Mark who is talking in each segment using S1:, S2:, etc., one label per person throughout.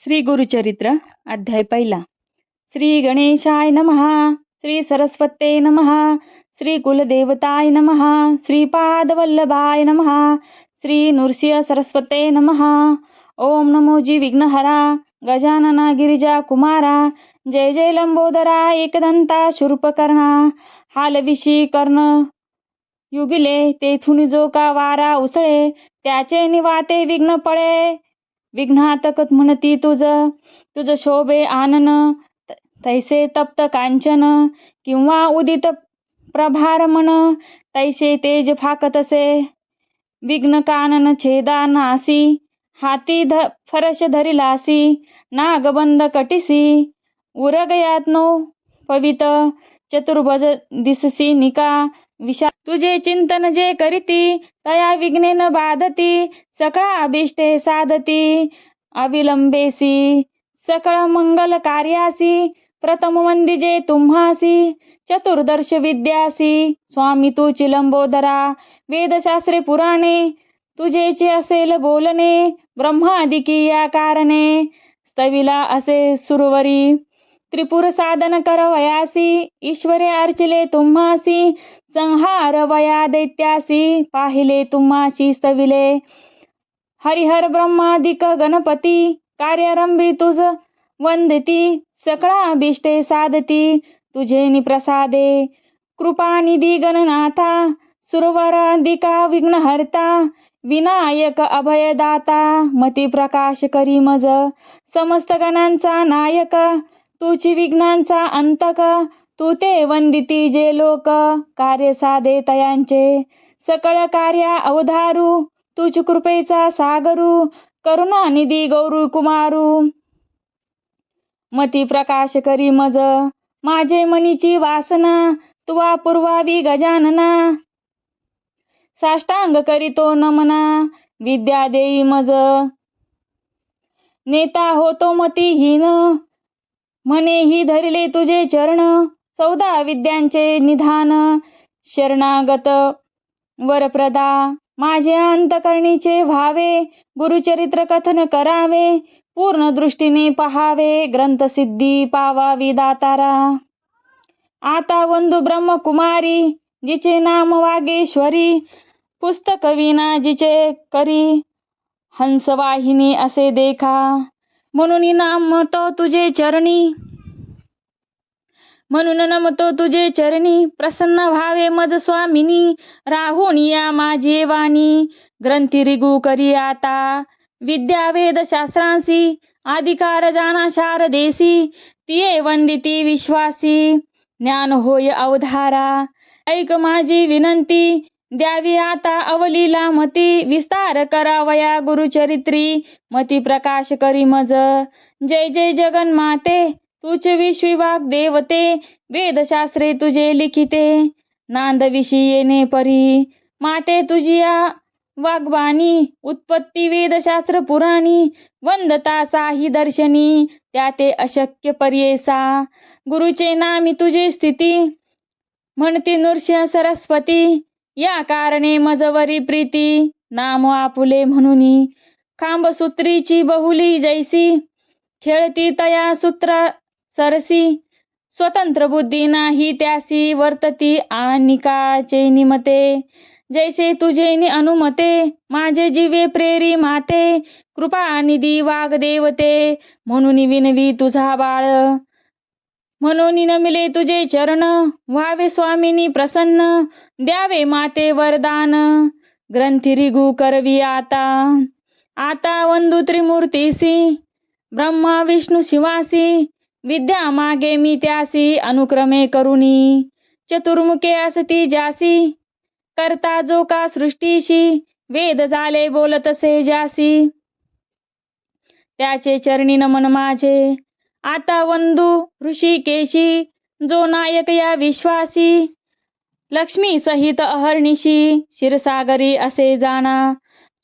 S1: श्री गुरुचरित्र अध्याय पहिला. श्री गणेशाय नमः. श्री सरस्वते नमः. श्री कुलदेवताय नमः. श्री पादवल्लभाय नमः. श्री नृसिंह सरस्वते नमः. ओम नमो जी विघ्नहरा गजानना गिरिजा कुमारा. जय जय लंबोदरा एकदंता शूर्पकर्णा. हालविशी कर्ण युगिले तेथून जो का वारा उसळे. त्याचे निवाते विघ्न पळे. विघ्नातक म्हणती तुझ शोभे आनन. तैसे तप्त कांचन किंवा उदित प्रभार मन. तैसे तेज फाकतसे विघ्न कानन छेदा नासी. हाती फरश धरिलासी नागबंद कटिसी. उरगयात्नो पवित चतुर्भुज दिससी निका. विशा तुझे चिंतन जे करीती तया विघ्ने न बाधती. सकळ अभिष्टे साधती अविलंबेसी. सकळ मंगल कार्यासी प्रथम वंदिजे तुम्हासी. चतुर्दर्श विद्यासी स्वामी तू चिलंबोदरा. वेदशास्त्रे पुराणे तुझेचे असेल बोलणे. ब्रह्मादिकी या कारणे स्तविला असे सुरवरी. त्रिपुर साधन करवयासी ईश्वरे अर्चिले तुम्हासी. संहार वया दैत्यासी पाहिले तुम्हाशी स्तविले. हरिहर ब्रह्मादिक गणपती कार्यारंभी तुझ वंदती. सकळा अभिष्टे साधती तुझे निप्रसादे. कृपानिधी गणनाथा सुरवराधिका विघ्नहर्ता. विनायक अभयदाता मती प्रकाश करी मज. समस्त गणांचा नायक तुची विघ्नांचा अंतक. तू ते वंदिती जे लोक कार्य साधे तयांचे. सकळ कार्या अवधारू तुझ कृपेचा सागरू. करुणानिधी गौरू कुमारू मती प्रकाश करी मज. माझे मनीची वासना तुवा पूर्वावी गजानना. साष्टांग करीतो नमना विद्या देई मज. नेता होतो मतीहीन म्हणे ही धरले तुझे चरण. 14 विद्यांचे निधान शरणागत वरप्रदा. माझे अंतकरणीचे व्हावे गुरुचरित्र कथन करावे. पूर्ण दृष्टीने पहावे ग्रंथसिद्धी पावावी दातारा. आता वंदू ब्रह्मकुमारी जिचे नाम वागेश्वरी. पुस्तक विना जिचे करी हंसवाहिनी असे देखा. म्हणून नमतो तुझे चरणी. म्हणून नमतो तुझे चरणी. प्रसन्न व्हावे मज स्वामिनी. राहून या माझी वाणी ग्रंथी रिगू करी आता. विद्या वेद शास्त्रांसी अधिकार जाणा शारदेसी. तिये वंदिती विश्वासी ज्ञान होय अवधारा. ऐक माझी विनंती द्यावी आता अवलीला मती. विस्तार करावया गुरुचरित्री मती प्रकाश करी मज. जय जय जगन्माते तुझ विश्विवाग देवते. वेदशास्त्रे तुझे लिखिते नांदविषी येणे परी. माते तुझिया वाग्बाणी उत्पत्ती वेदशास्त्र पुराणी. वंदता साही दर्शनी त्याते अशक्य पर्येसा. गुरुचे नामी तुझे स्थिती म्हणती नृसिंह सरस्वती. या कारणे मजवरी प्रीती नाम आपुले म्हणूनी. खांबसूत्रीची बहुली जैसी खेळती तया सूत्र सरसी. स्वतंत्र बुद्धी नाही त्यासी वर्तती आनिकाचे निमते. जैसे तुझे नि अनुमते माझे जीवे प्रेरी माते. कृपानिधी वाग्देवते म्हणून विनवी तुझा बाळ. म्हणून नमिले तुझे चरण व्हावे स्वामिनी प्रसन्न. द्यावे माते वरदान ग्रंथी रिगू करवी आता. आता वंदू त्रिमूर्तीसी ब्रह्मा विष्णू शिवासी. विद्या मागे मी त्यासी अनुक्रमे करुणी. चतुर्मुखे असती जासी करता जो का सृष्टीशी. वेद झाले बोलतसे जासी त्याचे चरणी नमन माझे. आता वंदू ऋषिकेशी जो नायक या विश्वासी. लक्ष्मी सहित अहर्निशी क्षीरसागरी असे जाणा.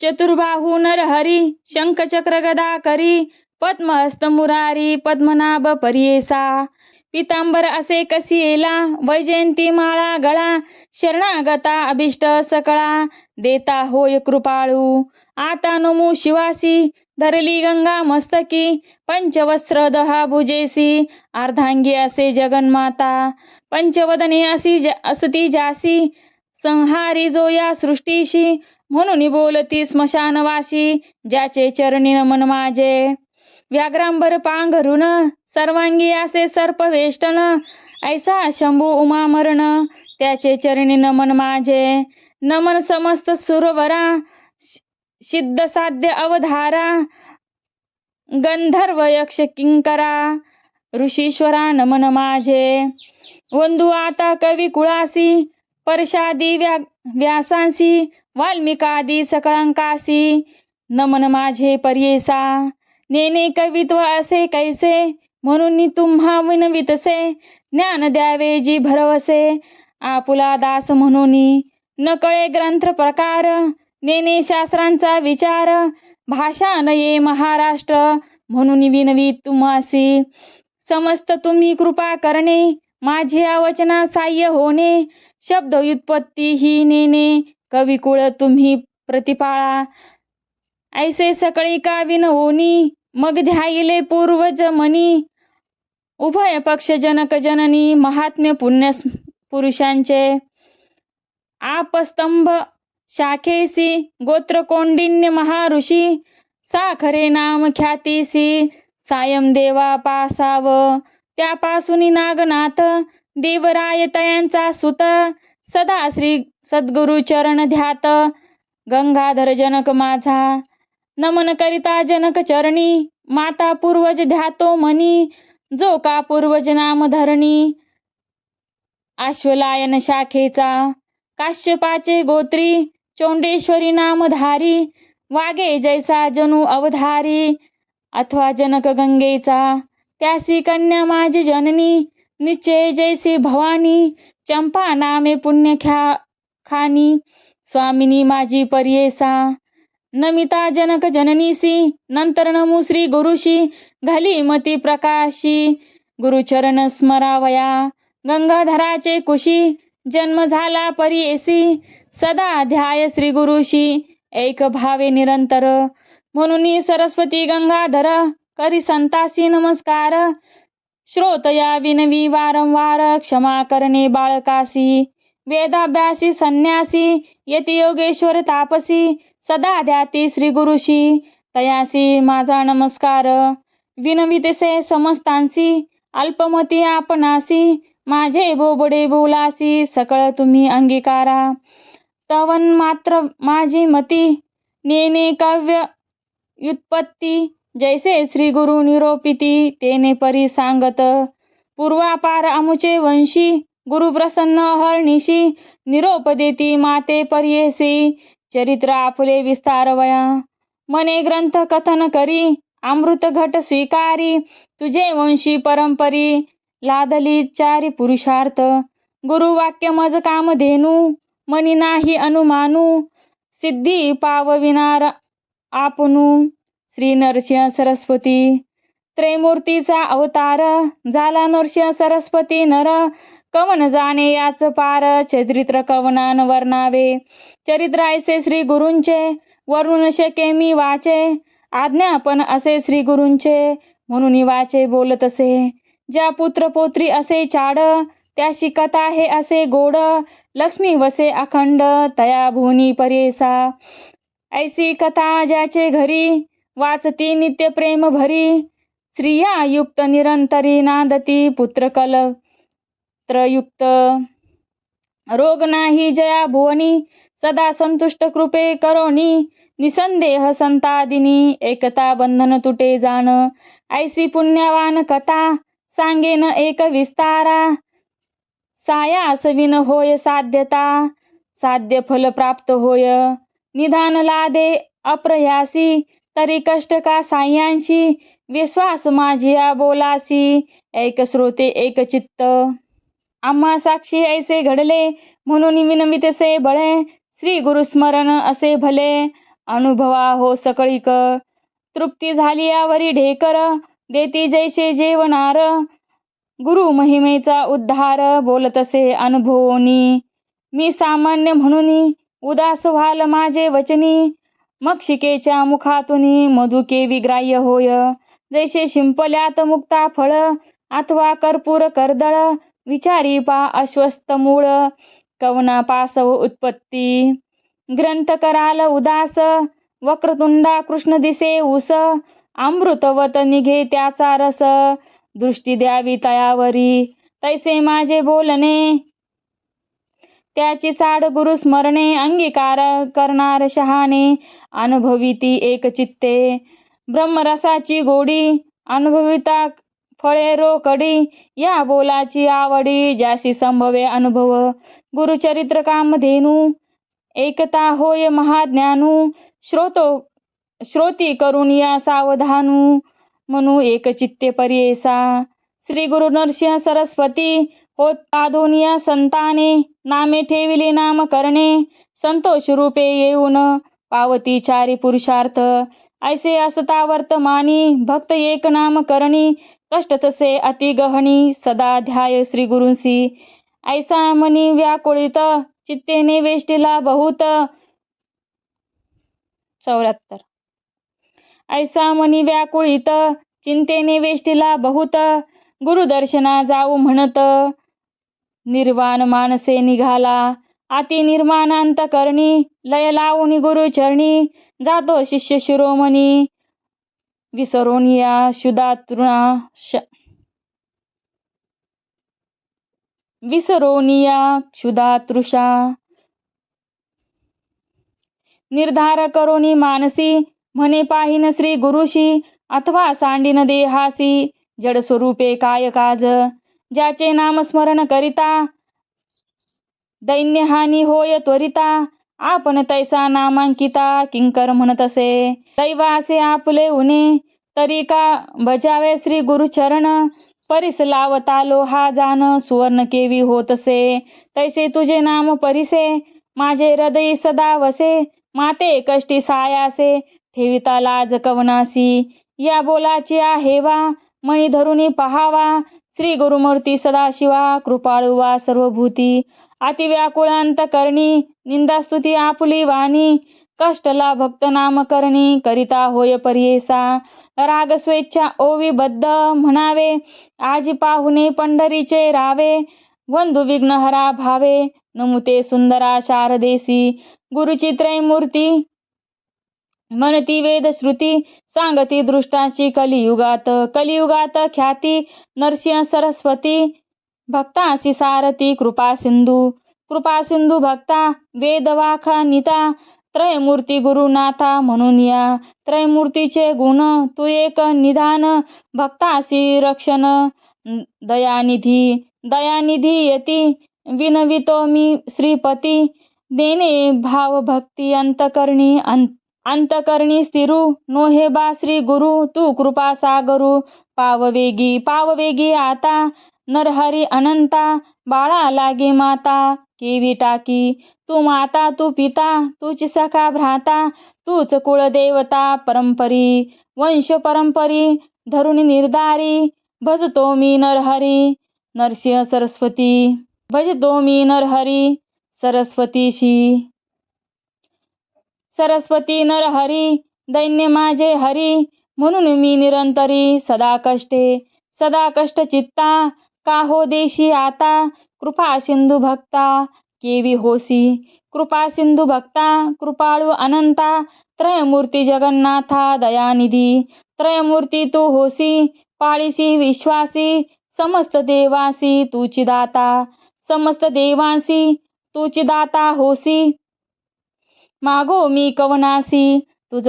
S1: चतुर्बाहू नरहरी शंखचक्र गदा करी. पद्महस्त मुरारी पद्मनाभ पर्येसा. पितांबर असे कसियेला वैजयंती माळा गळा. शरणागता अभिष्ट सकळा देता होय कृपाळू. आता नमो शिवासी धरली गंगा मस्तकी पंचवस्त्र दहा भुजेसी अर्धांगी असे जगन्माता पंचवदने असती जासी संहारी जो या सृष्टीशी म्हणून बोलती स्मशानवासी ज्याचे चरणी नमन माझे व्याघ्रांबर पांघरुण सर्वांगी असे सर्पवेष्टन ऐसा शंभू उमामरण त्याचे चरणी नमन माझे नमन समस्त सुरवरा सिद्ध साध्य अवधारा गंधर्व यक्ष किंकरा ऋषीश्वरा नमन माझे वंदू आता कवी कुळासी परशादी व्यासांसी वाल्मिकादी सकळांकासी नमन माझे पर्येसा नेने कवित्व असे कैसे म्हणून तुम्हा विनवितसे ज्ञान द्यावे जी भरवसे आपुला दास म्हणून न कळे ग्रंथ प्रकार नेने शास्त्रांचा विचार भाषा नये महाराष्ट्र म्हणून विनवी तुम्हासी समस्त तुम्ही कृपा करणे माझे वचना साह्य होणे शब्द व्युत्पत्ती ही नेने कविकुळ तुम्ही प्रतिपाळा ऐसे सकळी का विनवोनी मग ध्यायले पूर्वज मनी उभय पक्ष जनक जननी महात्म्य पुण्य पुरुषांचे आपस्तंभ शाखेसी गोत्र कौंडिन्य महाऋषी साखरे नाम ख्यातीसी सायम देवा पासाव त्यापासून नागनाथ देवराय तयांचा सुत सदा श्री सद्गुरु चरण ध्यात गंगाधर जनक माझा नमन करिता जनक चरणी माता पूर्वज ध्यातो मनी जो का पूर्वज नाम धरणी अश्वलायन शाखेचा काश्यपाचे गोत्री चोंडेश्वरी नामधारी वागे जैसा जनु अवधारी अथवा जनक गंगेचा त्यासी कन्या माझी जननी निश्चय जैसी भवानी चंपा नामे पुण्य खानी स्वामिनी माझी पर्येसा नमिता जनक जननीसी नंतर नमू श्री गुरुशी घाली मती प्रकाशी गुरुचरण स्मरावया गंगाधराचे कुशी जन्म झाला पर्येसी सदा ध्याय श्री गुरुशी एक भावे निरंतर म्हणून सरस्वती गंगाधर करी संतासी नमस्कार श्रोतया विनवी वारंवार क्षमा करणे बाळकासी वेदाभ्यासी संन्यासी यती योगेश्वर तापसी सदा ध्याती श्री गुरुशी तयासी माझा नमस्कार विनवितसे समस्तांसी अल्पमती आपणासी माझे बोबडे बोलासी सकळ तुम्ही अंगीकारा तवन मात्र माझी मती नेने काव्य व्युत्पत्ती जैसे श्री गुरु निरोपिती तेने परी सांगत पूर्वापार अमुचे वंशी गुरु प्रसन्न हरनिशी निरोप देती माते पर्येसी चरित्र आपुले विस्तारवया मने ग्रंथ कथन करी अमृत घट स्वीकारी तुझे वंशी परंपरी लादली चारी पुरुषार्थ गुरुवाक्य मज कामधेनू मनी नाही अनुमानू सिद्धी पावविनार आपणू श्री नरसिंह सरस्वती त्रैमूर्तीचा अवतार झाला नरसिंह सरस्वती नर कवन जाणे याच पार चरित्र कवनान वर्णावे चरित्र ऐसे श्री गुरूंचे वर्णून शके मी वाचे आज्ञापन असे श्री गुरूंचे म्हणून वाचे बोलत असे ज्या पुत्र पोत्री असे चाड त्याशी कथा हे असे गोड लक्ष्मी वसे अखंड तया भुवनी पर्येसा ऐसी कथा ज्याचे घरी वाचती नित्य प्रेम भरी स्त्रिया युक्त निरंतरी नांदती पुत्रकल त्रयुक्त रोग नाही जया भुवनी सदा संतुष्ट कृपे करोनी निसंदेह संतादिनी एकता बंधन तुटे जाण ऐसी पुण्यवान कथा सांगेन एक विस्तारा सायास विन होय साध्यता साध्य फल प्राप्त होय निधान लादे अप्रयासी तरी कष्ट का साह्यांशी विश्वास माझिया बोलासी एक श्रोते एक चित्त आम्हा साक्षी ऐसे घडले म्हणून विनवितसे बळे श्री गुरुस्मरण असे भले अनुभवा हो सकळीक तृप्ती झाली यावरी ढेकर देती जैसे जेवणार गुरु महिमेचा उद्धार बोलतसे अनुभवोनी मी सामान्य म्हणून उदास व्हाल माझे वचनी मग शिकेच्या मुखातून मधुके विग्राह्य होय. जैसे शिंपल्यात मुक्ता फळ अथवा कर्पूर कर्दळ. विचारी पा अश्वस्त मूळ कवना पासव उत्पत्ती. ग्रंथ कराल उदास वक्रतुंडा कृष्ण दिसे ऊस. अमृतवत निघे त्याचा रस दृष्टी द्यावी तयावरी. तैसे माझे बोलणे त्याची चाड गुरु स्मरणे. अंगीकार करणार शहाणे अनुभविती एक चित्ते. ब्रह्मरसाची गोडी अनुभविता फळे रोकडी. या बोलाची आवडी ज्याशी संभवे अनुभव. गुरुचरित्र कामधेनू एकता होय महाज्ञानू. श्रोती करून या सावधानू म्हणू एक चित्ते पर्येसा. श्री गुरु नरसिंह सरस्वती होत पादोनिया संताने. नामे ठेविले नाम करणे संतोष रूपे येऊन पावती चारी पुरुषार्थ. ऐसे असता वर्तमानी भक्त एक नाम करणी. कष्ट तसे अति गहनी सदा ध्याय श्री गुरुंसी. ऐसा मनी व्याकुळित चित्तेने वेष्टीला बहुत. 74. ऐसा मनी व्याकुळित चिंतेने वेष्टीला बहुत. गुरुदर्शना जाऊ म्हणत निर्वाण मानसे निघाला. अति निर्माणांत करणी लय लावून गुरु चरणी. जातो शिष्य शिरोमणी विसरून या क्षुधातृषा. निर्धार करोनी मानसी म्हणे पाहिन श्री गुरुशी. अथवा सांडीन देहासी जड स्वरूपे काय काज. ज्याचे नाम स्मरण करिता दैन्यहानी होय त्वरिता. आपण तैसा नामांकिता किंकर म्हणत असे. दैवासे आपले उणे तरी का बजावे श्री गुरुचरण. परिस लावता लोहा जान सुवर्ण केवी होतसे. तैसे तुझे नाम परिसे माझे हृदय सदा वसे. माते कष्टी सायासे ठेविता लाज कवनासी. या बोलाची आहेवा मणी धरुनी पहावा. श्री गुरुमूर्ती सदाशिवा कृपाळू वा सर्वभूती. अति व्याकुळांत करणी निंदास्तुती आपुली वाणी. कष्टला भक्त नाम करणी करिता होय पर्येसा. राग स्वेच्छा ओवी बद्ध म्हणावे आजी पाहुणे पंढरीचे रावे. वंधु विघ्न हरा भावे नमुते सुंदरा शारदेसी. गुरुची त्रयमूर्ती म्हणती वेद श्रुती. सांगती दृष्टाची कलियुगात ख्याती. नरसिंह सरस्वती भक्तासी सारथी कृपा सिंधू भक्ता. वेद वाखा निता त्रयमूर्ती गुरुनाथा म्हणून या. त्रयमूर्तीचे गुण तू एक निधान. भक्तासी रक्षण दयानिधी यती. विनवितो मी श्रीपती. देणे भाव भक्ती अंतकरणी स्थिरू. नोहे बा श्री गुरु तू कृपा सागरू. पाववेगी आता नरहरी अनंता. बाळा लागे माता केवी टाकी. तू माता तू पिता तूच सखा भ्राता. तूच कुळदेवता परंपरी वंश परंपरी धरुणी निर्धारी. भजतो मी नरहरी नरसिंह सरस्वती. भजतो मी नरहरी सरस्वतीशी. सरस्वती नरहरी दैन्य माझे हरी. म्हणून मी निरंतरी सदा कष्ट चित्ता. का हो देशी आता कृपा सिंधू भक्ता केवी होसी. कृपा सिंधू भक्ता कृपाळू अनंता. त्रयमूर्ती जगन्नाथा दयानिधी. त्रयमूर्ती तू होसी पाळीसी विश्वासी. समस्त देवासी तूची दाता होसी. मागो मी कवनासी तुझ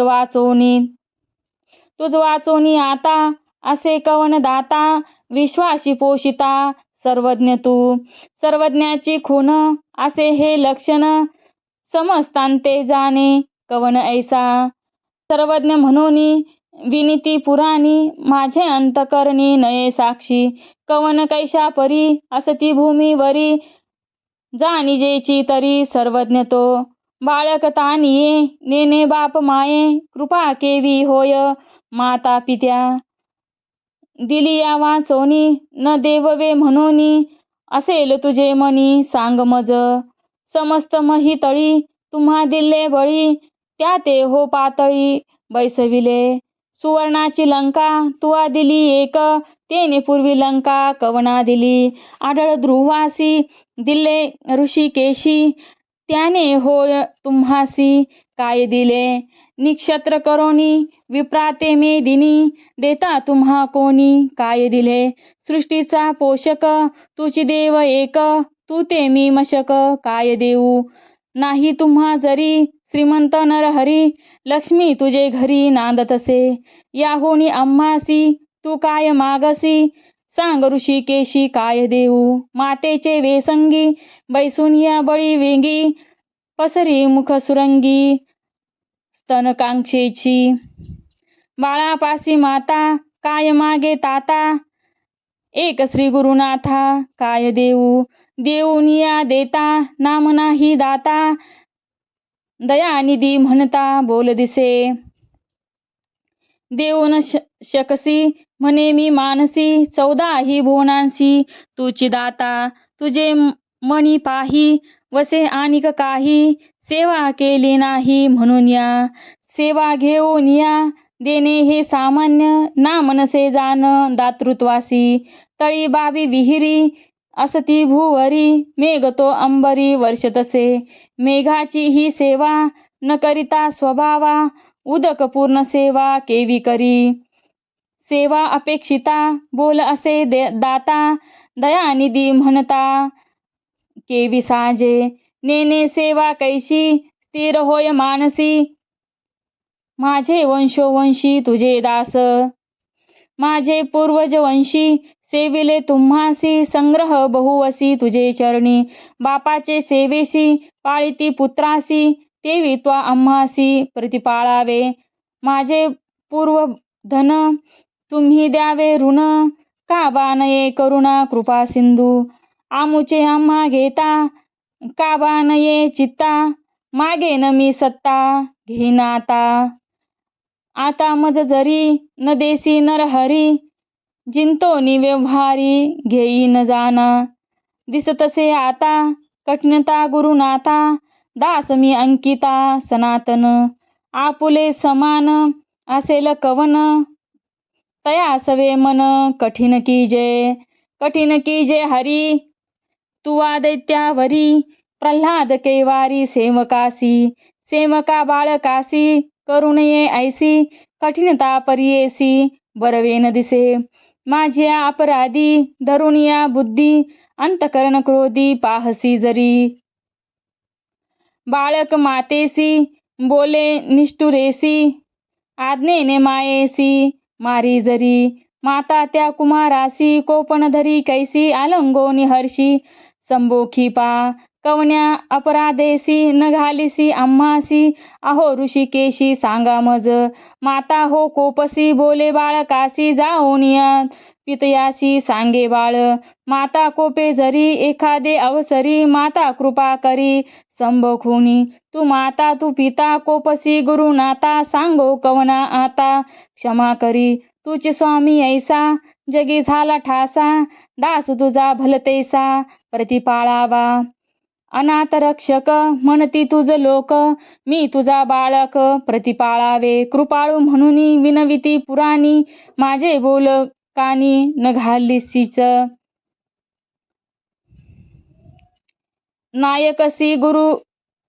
S1: वाचोनी आता. असे कवन दाता विश्वासी पोषिता. सर्वज्ञ तू सर्वज्ञाची खून असे हे लक्षण. समस्तांते जाणे कवन ऐसा. सर्वज्ञ म्हणून विनिती पुराणी. माझे अंतकरणी नये साक्षी. कवन कैशा परी असती भूमीवरी. जाणीजेची तरी सर्वज्ञ तो. बाळक तानिये नेने बाप माये. कृपा केवी होय माता पित्या. दिली या वाचोनी न देववे म्हणोनी. असेल तुझे मनी सांग मज. समस्त मही तळी तुम्हा दिले बळी. त्या ते हो पातळी बैसविले. सुवर्णाची लंका तुवा दिली एक, तेने पूर्वी लंका कवना दिली. आढळ ध्रुवासी दिले ऋषिकेशी, त्याने होय तुम्हासी काय दिले. निक्षत्र करोनी विप्राते मेदिनी, देता तुम्हा कोणी काय दिले. सृष्टीचा पोषक तुची देव एक, तू ते मी मशक काय देऊ. नाही तुम्हा जरी श्रीमंत नरहरी, लक्ष्मी तुझे घरी नांदतसे. याहोनी आम्हासी तू काय मागसी, सांग ऋषिकेशी काय देऊ. मातेचे वेसंगी बैसून या बळी वेंगी, पसरी मुख सुरंगी स्तनकांक्षेची. बाळापासी माता काय मागे ताता, एक श्री गुरुनाथा काय देऊ. देऊनिया देता नाम नाही दाता, दयानिधी म्हणता बोल दिसे. देऊन शकसी म्हणे मी मानसी, 14 भुवनांसी तुची दाता. तुझे मणी पाही वसे आणिक काही, सेवा केली नाही म्हणून या. सेवा घेऊन या देणे हे सामान्य, ना मनसे जाण दातृत्वासी. तळी बाबी विहिरी असती भुवरी, मेघ तो अंबरी वर्षतसे. मेघाची ही सेवा न करिता स्वभावा, उदक पूर्ण सेवा केवी करी. सेवा अपेक्षिता बोल असे दाता, दयानिधी म्हणता केवी साजे. नेने सेवा कैशी स्थिर होय मानसी, माझे वंशोवंशी तुझे दास. माझे पूर्वज वंशी सेविले तुम्हासी, संग्रह बहुवसी तुझे चरणी. बापाचे सेवेशी पाळिती पुत्रासी, तेवी त्वा आम्हासी प्रतिपाळावे. माझे पूर्व धन तुम्ही द्यावे ऋण, का बानये करुणा कृपा सिंधू. आमुचे आम्हा घेता का बानये चित्ता, मागे न मी सत्ता घेईन आता. आता मज जरी न देसी नरहरी, जिंतो व्यवहारी घेई न जाना. दिसतसे आता कठिनता गुरुनाथा, दास मी अंकिता सनातन. आपुले समान असेल कवन, तया सवे मन कठीण कीजे हरी. तुवा दैत्यावरी प्रल्हाद कैवारी सेवकासी. सेवका बाळकासी करुणये ऐसी, कठीणता परियेसी बरवेन दिसे. माझ्या अपराधी धरून या बुद्धी, अंतकरण क्रोधी पाहसी जरी. बाळक मातेसी बोले निष्ठुरेसी, आज्ञेने मायेसी मारी जरी. माता त्या कुमारासी कोपण धरी कैसी, आलंगोनी हर्षी संबोखी पा. कवन्या अपराधेसी न घालिसी आम्हासी, अहो ऋषिकेशी सांगा मज. माता हो कोपसी बोले बाळकासी, जाओनिया पितयासी सांगे बाळ. माता कोपे जरी एखादे अवसरी, माता कृपा करी संबोखुनी. तू माता तू पिता कोपसी गुरुनाथा, सांगो कवना आता क्षमा करी. तुझे स्वामी ऐसा जगी झाला ठासा, दास तुझा भलतेसा प्रतिपाळावा. अनाथ रक्षक म्हणती तुझ लोक, मी तुझा बाळक प्रतिपाळावे. कृपाळू म्हणून विनविती पुराणी, माझे बोल कानी न घालिसीच. नायकसी गुरु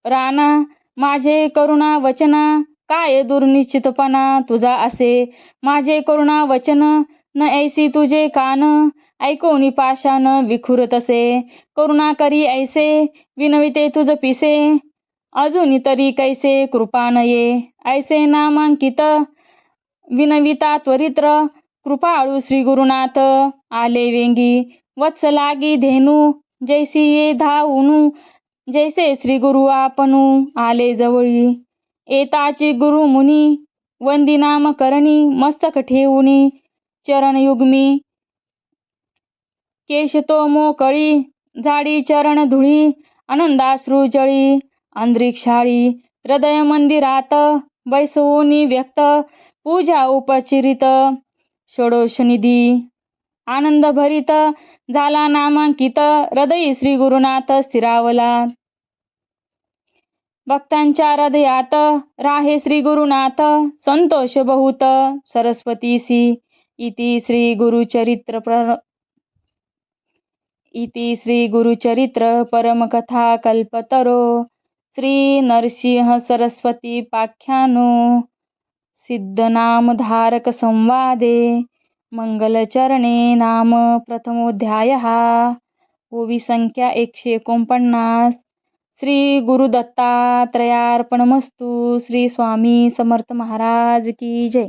S1: राणा माझे करुणा वचना, काय दुर्निश्चितपणा तुझा असे. माझे करुणा वचन न ऐसी तुझे कान, ऐकोनी पाशान विखुरतसे. करुणा करी ऐसे विनविते तुझ पिसे, अजून तरी कैसे कृपा नये. ऐसे नामांकित विनविता त्वरित्र, कृपाळू श्री गुरुनाथ आले वेंगी. वत्स लागी धेनू जैसी ये धावून, जैसे श्री गुरु आपणू आले जवळी. एताची गुरु मुनी वंदी नाम करणी, मस्तक ठेवूनी चरण युग्मी. केश तो मोकळी झाडी चरण धुळी, आनंदाश्रू जळी अंतरिक्षाळी. हृदय मंदिरात बैसवूनी व्यक्त, पूजा उपचिरित षोडशनिधी. आनंद भरित झाला नामांकित, हृदयी श्री गुरुनाथ स्थिरावला. भक्तांच्या हृदयात राहे श्री गुरुनाथ, संतोष बहुत सरस्वतीसी. इति श्री गुरुचरित्र परमकथा कल्पतरो श्री नरसिंह सरस्वती पाख्यानो सिद्धनामधारक संवादे मंगलचरणे नाम प्रथमोऽध्यायः. ओवी संख्या 149. श्री गुरुदत्तात्रयार्पणमस्तु. श्री स्वामी समर्थ महाराज की जय.